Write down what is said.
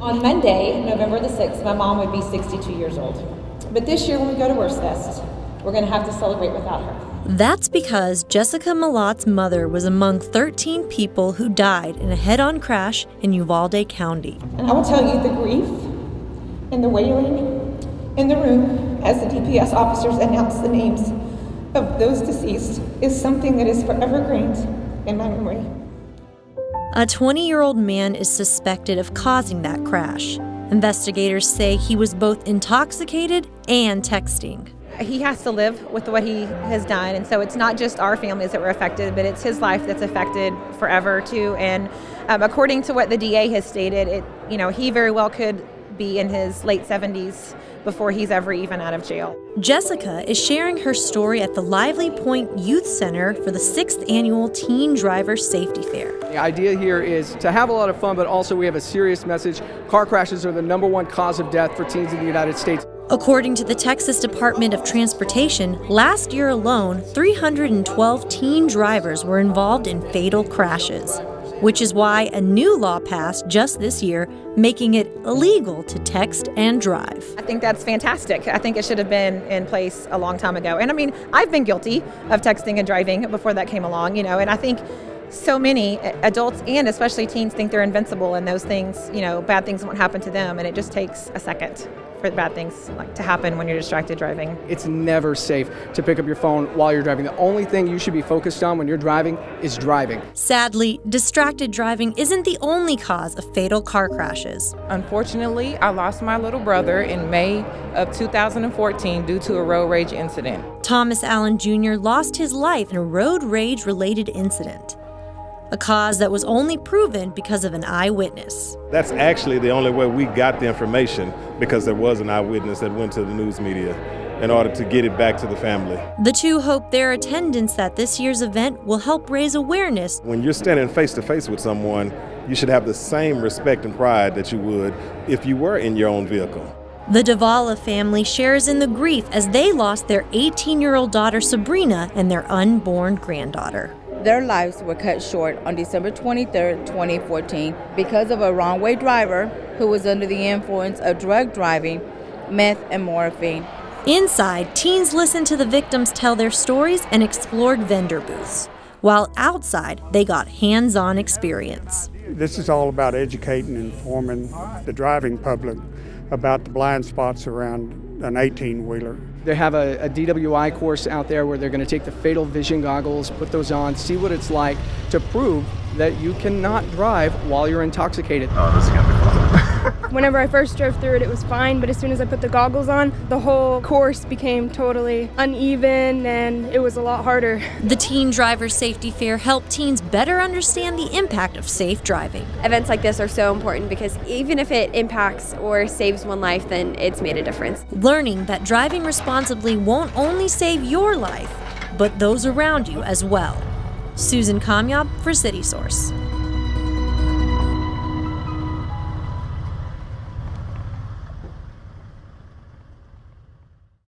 On Monday, November the 6th, my mom would be 62 years old. But this year when we go to Worst Fest, we're going to have to celebrate without her. That's because Jessica Melott's mother was among 13 people who died in a head-on crash in Uvalde County. And I will tell you, the grief and the wailing in the room as the DPS officers announce the names of those deceased is something that is forever ingrained in my memory. A 20-year-old man is suspected of causing that crash. Investigators say he was both intoxicated and texting. He has to live with what he has done, and so it's not just our families that were affected, but it's his life that's affected forever too. And according to what the DA has stated, he very well could be in his late 70s before he's ever even out of jail. Jessica is sharing her story at the Lively Pointe Youth Center for the 6th annual Teen Driver Safety Fair. The idea here is to have a lot of fun, but also we have a serious message. Car crashes are the #1 cause of death for teens in the United States. According to the Texas Department of Transportation, last year alone, 312 teen drivers were involved in fatal crashes, which is why a new law passed just this year, making it illegal to text and drive. I think that's fantastic. I think it should have been in place a long time ago. And I mean, I've been guilty of texting and driving before that came along, and I think so many adults and especially teens think they're invincible and those things, bad things won't happen to them, and it just takes a second for bad things to happen when you're distracted driving. It's never safe to pick up your phone while you're driving. The only thing you should be focused on when you're driving is driving. Sadly, distracted driving isn't the only cause of fatal car crashes. Unfortunately, I lost my little brother in May of 2014 due to a road rage incident. Thomas Allen Jr. lost his life in a road rage-related incident, a cause that was only proven because of an eyewitness. That's actually the only way we got the information, because there was an eyewitness that went to the news media in order to get it back to the family. The two hope their attendance at this year's event will help raise awareness. When you're standing face to face with someone, you should have the same respect and pride that you would if you were in your own vehicle. The Davala family shares in the grief as they lost their 18-year-old daughter Sabrina and their unborn granddaughter. Their lives were cut short on December 23, 2014 because of a wrong-way driver who was under the influence of drug driving, meth, and morphine. Inside, teens listened to the victims tell their stories and explored vendor booths, while outside, they got hands-on experience. This is all about educating and informing the driving public about the blind spots around an 18-wheeler. They have a DWI course out there where they're going to take the fatal vision goggles, put those on, see what it's like to prove that you cannot drive while you're intoxicated. Oh, this is going to be fun. Whenever I first drove through it, it was fine, but as soon as I put the goggles on, the whole course became totally uneven and it was a lot harder. The Teen Driver Safety Fair helped teens better understand the impact of safe driving. Events like this are so important because even if it impacts or saves one life, then it's made a difference. Learning that driving responsibly won't only save your life, but those around you as well. Susan Kamyab for City Source.